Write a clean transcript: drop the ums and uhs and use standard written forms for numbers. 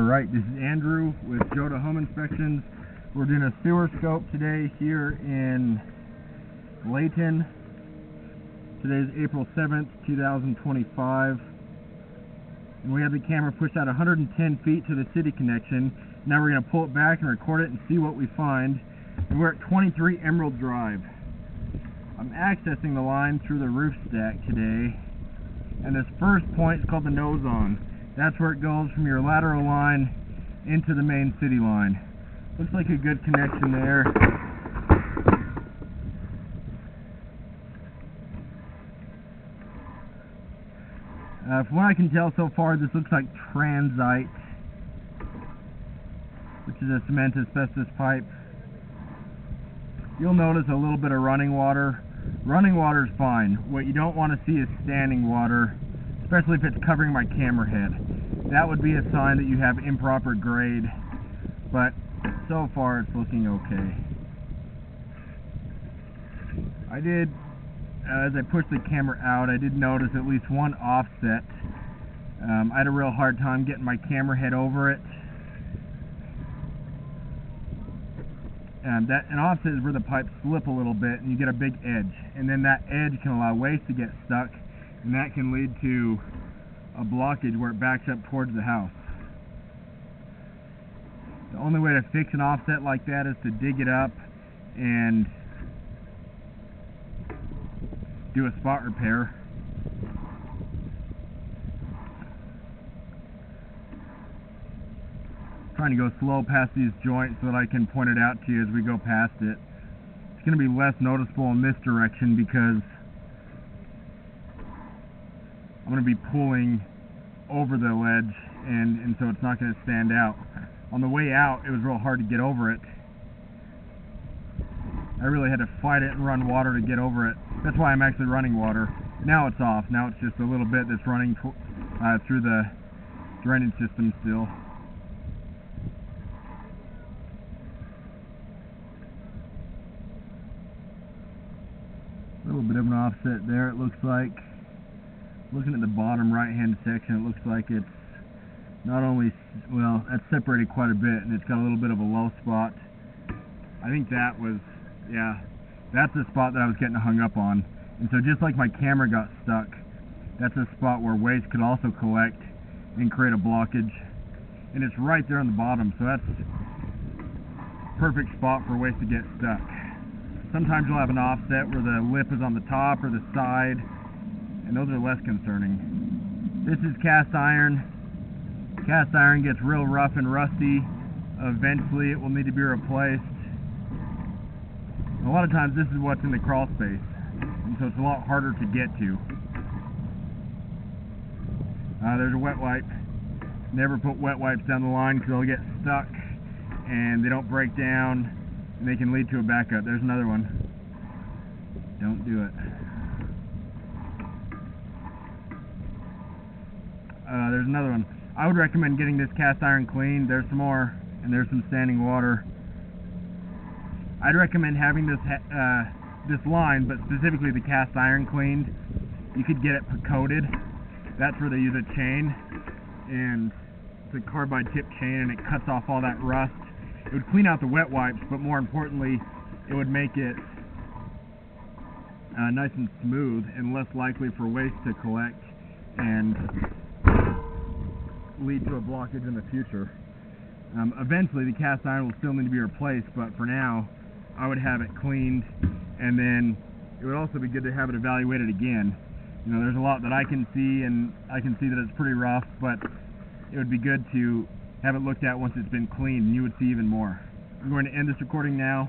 Alright, this is Andrew with Joda Home Inspections. We're doing a sewer scope today here in Layton. Today is April 7th, 2025. And we have the camera pushed out 110 feet to the city connection. Now we're going to pull it back and record it and see what we find. And we're at 23 Emerald Drive. I'm accessing the line through the roof stack today. And this first point is called the nose on. That's where it goes from your lateral line into the main city line. Looks like a good connection there. From what I can tell so far, this looks like transite, which is a cement asbestos pipe. You'll notice a little bit of running water. Running water is fine. What you don't want to see is standing water, especially if it's covering my camera head. That would be a sign that you have improper grade, but so far it's looking okay. As I pushed the camera out, I did notice at least one offset. I had a real hard time getting my camera head over it. An offset is where the pipes slip a little bit and you get a big edge, and then that edge can allow waste to get stuck, and that can lead to a blockage where it backs up towards the house. The only way to fix an offset like that is to dig it up and do a spot repair. Trying to go slow past these joints so that I can point it out to you as we go past it. It's going to be less noticeable in this direction because I'm going to be pulling over the ledge, and so it's not going to stand out. On the way out, it was real hard to get over it. I really had to fight it and run water to get over it. That's why I'm actually running water. Now it's off. Now it's just a little bit that's running through the drainage system still. A little bit of an offset there, it looks like. Looking at the bottom right hand section, it looks like it's not only, well, that's separated quite a bit, and it's got a little bit of a low spot. I think that was, yeah, that's the spot that I was getting hung up on. And so just like my camera got stuck, that's a spot where waste could also collect and create a blockage. And it's right there on the bottom, so that's a perfect spot for waste to get stuck. Sometimes you'll have an offset where the lip is on the top or the side, and those are less concerning. This is cast iron. Cast iron gets real rough and rusty. Eventually it will need to be replaced. A lot of times this is what's in the crawl space, and so it's a lot harder to get to. There's a wet wipe. Never put wet wipes down the line because they'll get stuck and they don't break down and they can lead to a backup. There's another one. Don't do it. There's another one. I would recommend getting this cast iron cleaned. There's some more, and there's some standing water. I'd recommend having this line, but specifically the cast iron cleaned. You could get it coated. That's where they use a chain, and it's a carbide tip chain, and it cuts off all that rust. It would clean out the wet wipes, but more importantly, it would make it nice and smooth and less likely for waste to collect and lead to a blockage in the future. Eventually the cast iron will still need to be replaced, but for now I would have it cleaned, and then it would also be good to have it evaluated again. You know, there's a lot that I can see, and I can see that it's pretty rough, but it would be good to have it looked at once it's been cleaned, and you would see even more. I'm going to end this recording now.